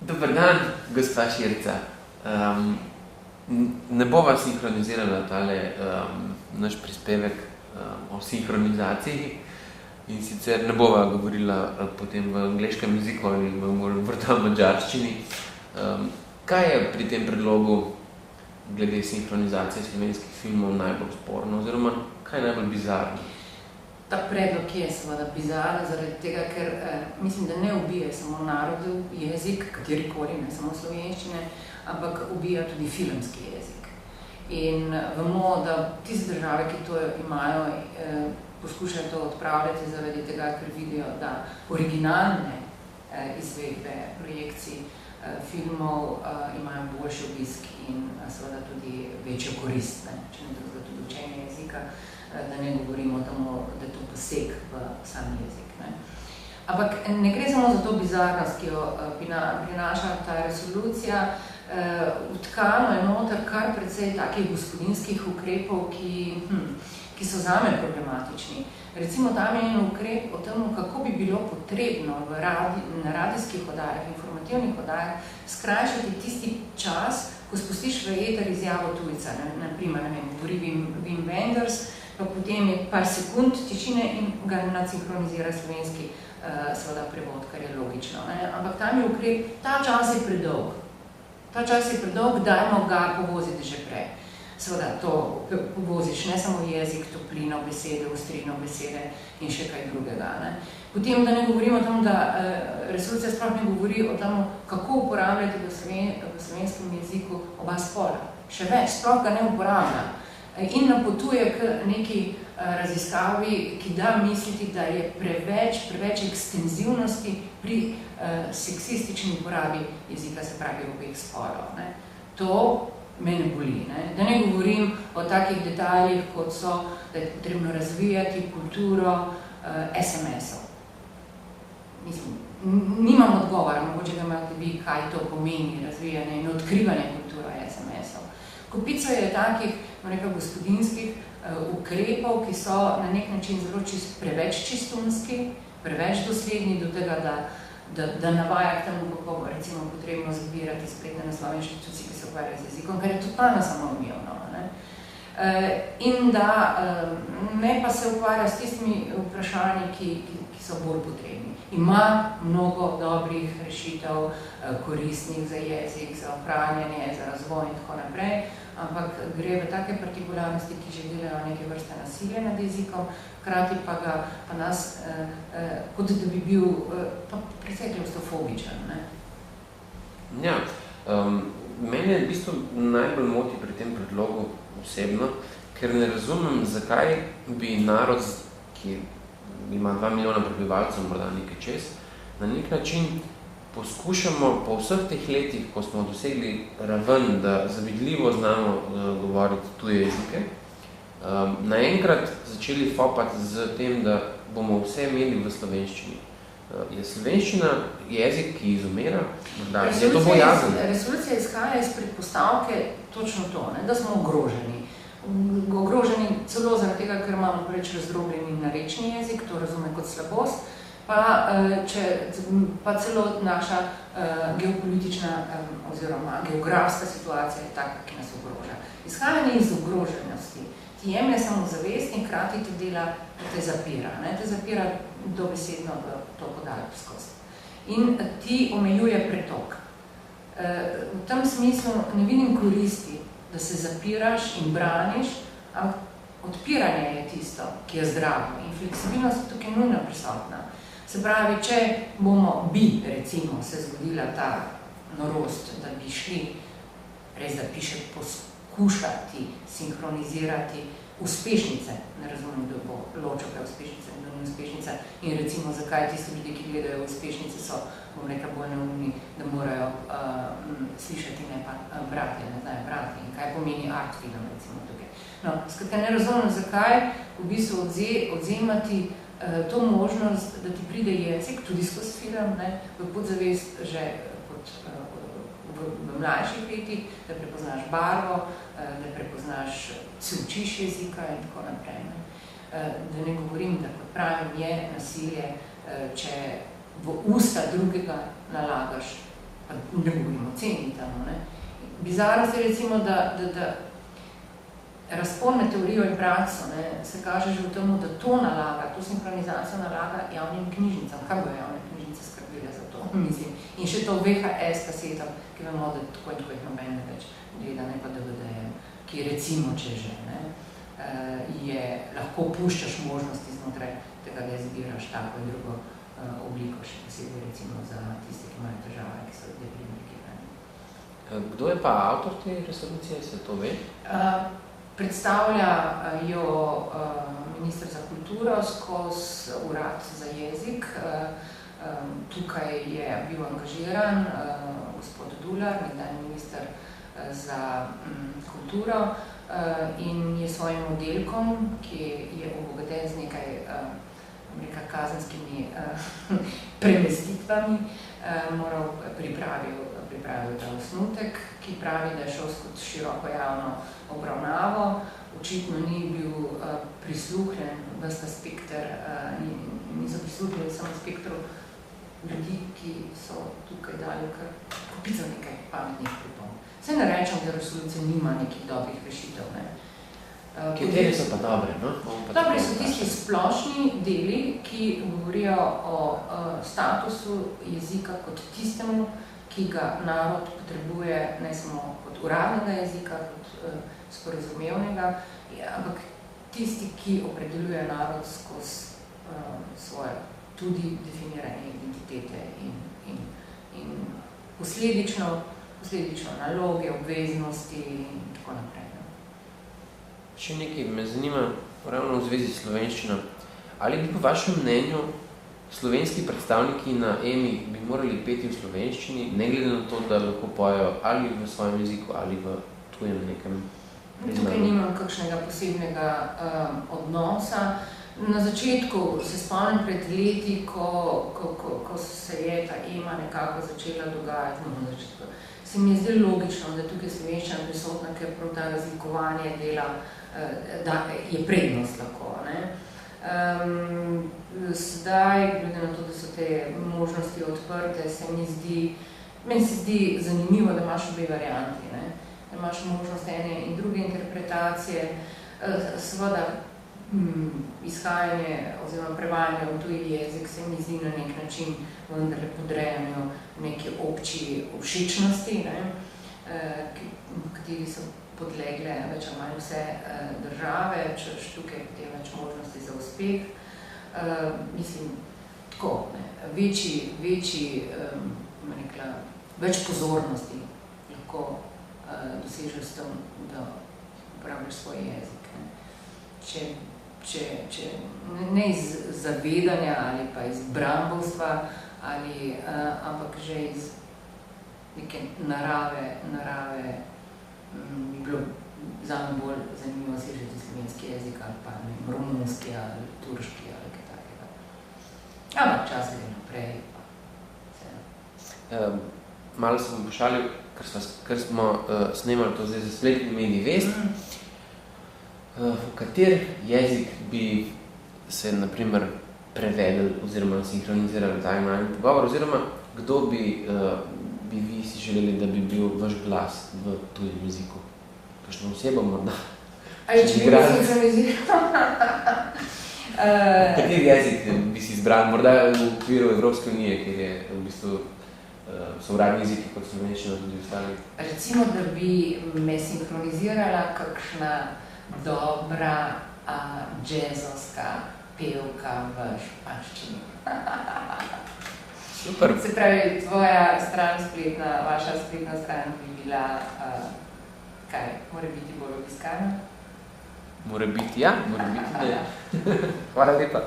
Dober dan, gospa Širca. Ne bova sinhronizirala tale naš prispevek o sinhronizaciji in sicer ne bova govorila potem v angleškem jeziku ali v madžarščini. Kaj je pri tem predlogu glede sinhronizacije slovenskih filmov najbolj sporno oziroma kaj je najbolj bizarno? Ta predlog je seveda bizaren zaradi tega, ker mislim, da ne ubije samo narodov jezik, katerikoli, ne samo slovenščine, ampak ubija tudi filmski jezik. In vemo, da tiste države, ki to imajo, poskušajo to odpravljati zaradi tega, ker vidijo, da originalne izvedbe projekcij filmov imajo boljši obisk in seveda tudi večjo korist, če ne drugega tudi učenje jezika, da ne govorimo tamo, da je to poseg v sam jezik. Ampak ne gre samo za to bizarnost, ki jo prinaša ta resolucija. Vtkano je noter kar precej takih gospodinskih ukrepov, ki so zame problematični. Recimo tam je en ukrep o tem, kako bi bilo potrebno na radijskih oddajah, informativnih oddajah skrajšati tisti čas, ko spustiš v eter izjavo tujca. Naprimer, govori Wim Wenders, pa potem je par sekund tišine in ga nasinhronizira slovenski seveda prevod, kar je logično. Ampak tam je ukrep, ta čas je predolg. Ta čas je predolg, dajmo ga povoziti že prej. Seveda to povoziš ne samo jezik, toplino besede, ostrino besede in še kaj drugega. Potem, da ne govorimo o tom, da resolucija sploh ne govori o tem, kako uporabljati v slovenskem jeziku oba spola. Še več, sploh ga ne uporablja. In napotuje k neki raziskavi, ki da misliti, da je preveč ekstenzivnosti pri seksistični uporabi jezika, se pravi obeh spolov. To mene boli. Da ne govorim o takih detaljih, kot so, da je potrebno razvijati kulturo SMS-ov. Mislim, nimam odgovora, mogoče ga imate vi, kaj to pomeni razvijanje in odkrivanje kulture SMS-ov. Kupico je takih, gospodinskih ukrepov, ki so na nek način zelo preveč čistunski, preveč dosledni do tega, da navaja k temu, kako recimo potrebno zbirati spletne naslove inštitucij, ki se ukvarjajo z jezikom, kar je totalno samoumevno. In da ne pa se ukvarja s tistimi vprašanji, ki so bolj potrebni. Ima mnogo dobrih rešitev, koristnih za jezik, za ohranjanje, za razvoj in tako naprej, ampak gre v take partikularnosti, ki že delajo neke vrste nasilje nad jezikom, hkrati pa nas, kot da bi bil precej klaustofobičen. Ja, mene v bistvu najbolj moti pri tem predlogu osebno, ker ne razumem, zakaj bi narod, ki ima 2 milijona prebivalcev, morda nekaj čez, na nek način poskušamo po vseh teh letih, ko smo dosegli raven, da zavidljivo znamo govoriti tuje jezike, naenkrat začeli fopati z tem, da bomo vse imeli v slovenščini. Je slovenščina jezik, ki izumira? Je to bojazen? Resolucija izhaja iz predpostavke točno to, da smo ogroženi. Ogroženi celo zaradi tega, ker imamo preveč razdrobljeni narečni jezik, to razume kot slabost, pa celo naša geopolitična oziroma geografska situacija je taka, ki nas ogroža. Izhajanje iz ogroženosti ti jemlje samozavest in hkrati te dela, da te zapira. Te zapira dobesedno v to podalpskost. In ti omejuje pretok. V tem smislu ne vidim koristi, da se zapiraš in braniš, ampak odpiranje je tisto, ki je zdravo in fleksibilnost je tukaj nujno prisotna. Se pravi, če bi, recimo, se zgodila ta norost, da bi šli, res da piše poskušati sinhronizirati uspešnice, ne razumem, da bo ločil kaj uspešnice in da ni uspešnica in recimo, zakaj tisti ljudi, ki gledajo uspešnice, so bolj neumni, da morajo slišati, ne pa brati, ne znajo brati in kaj pomeni art film, recimo tukaj. Skratka, ne razumem, zakaj v bistvu odzemati to možnost, da ti pride jezik, tudi skozi film, v podzavest že v mlajših letih, da prepoznaš barvo, da prepoznaš, se učiš jezika in tako naprej. Da ne govorim, da kot pravim je nasilje, če v usta drugega nalagaš pa ne govorimo o ceni tam, ne. Bizarnost je recimo, da razpon med teorijo in prakso, ne, se kaže že v tem, da to nalaga, to sinhronizacijo nalaga javnim knjižnicam. Kaj bo javne knjižnice skrbile za to, mislim. In še to VHS kaseta, ki vemo, da tako in tako jih noben več gleda, ne pa DVD-jem, ki recimo, če že, ne, je, lahko puščaš možnosti znotraj tega, da izbiraš tako in drugo obliko, še posebej recimo za tiste, ki imajo težave, ki so deprimirani. Kdo je pa avtor te resolucije, se to ve? Predstavlja jo minister za kulturo skozi urad za jezik. Tukaj je bil angažiran gospod Dular, nekdanji minister za kulturo, in je svojim oddelkom, ki je obogaten z nekaj kazenskimi premestitvami, pripravil ta osnutek, ki pravi, da je šel skozi široko javno obravnavo. Očitno ni bil prisluhnjen ves ta spekter, niso prisluhnili samo spektru ljudi, ki so tukaj dali kar kupico nekaj pametnih pripomb. Saj ne rečem, da resolucija nima nekih dobrih rešitev, ne. Kateri so pa dobre, no? Dobri so tisti splošni deli, ki govorijo o statusu jezika kot tistemu, ki ga narod potrebuje ne samo kot uradnega jezika, kot sporazumevnega, ampak tisti, ki opredeljuje narod skozi svoje tudi definiranje identitete in posledično naloge, obveznosti in tako naprej. Še nekaj me zanima, ravno v zvezi s slovenščino. Ali bi po vašem mnenju slovenski predstavniki na EMI bi morali peti v slovenščini, ne glede na to, da lahko pojejo ali v svojem jeziku, ali v tujem nekem priznanem? Tukaj nimam kakšnega posebnega odnosa. Na začetku se spomnim pred leti, ko se je ta EMA nekako začela dogajati, na začetku, se mi je zdelo logično, da tukaj slovenščina prisotna, ker prav ta razlikovanje dela, da je prednost lahko, ne. Sedaj, glede na to, da so te možnosti odprte, meni se zdi zanimivo, da imaš obe varianti, ne. Da imaš možnost ene in druge interpretacije, seveda izhajanje oziroma prevajanje v tuji jezik se mi zdi na nek način vendarle podrejanju neke obči všečnosti, ne, kateri so podlegle več ali manj vse države, češ tukaj potem več možnosti za uspeh. Mislim, tako, ne, več pozornosti lahko dosežeš s tem, da uporabljaš svoj jezik, ne. Če ne iz zavedanja ali pa iz brambovstva, ampak že iz neke narave bi bilo zame bolj zanimivo slišati slovenski jezik ali pa romunski ali turški ali kaj takega. Ampak čas gre naprej. Malo sem pošalil, ker smo snemali to zdaj za Spletni medij vest, v kater jezik bi se, na primer, prevedel oziroma sinhroniziral ta imenjeni pogovor, oziroma kdo bi vi si želeli, da bi bil vaš glas v tujem jeziku? Kakšno osebo morda? Če bi sinhroniziral? Kateri jezik bi si izbral? Morda v okviru Evropske unije, kjer je v bistvu sovražni jeziki kot slovenščina tudi ostali? Recimo, da bi me sinhronizirala kakšna dobra džezovska pevka v španščini. Super. Se pravi, tvoja stran spletna, vaša spletna stran bi bila, kaj, mora biti bolj obiskana? Mora biti, ja, mora biti, ne. Hvala lepa.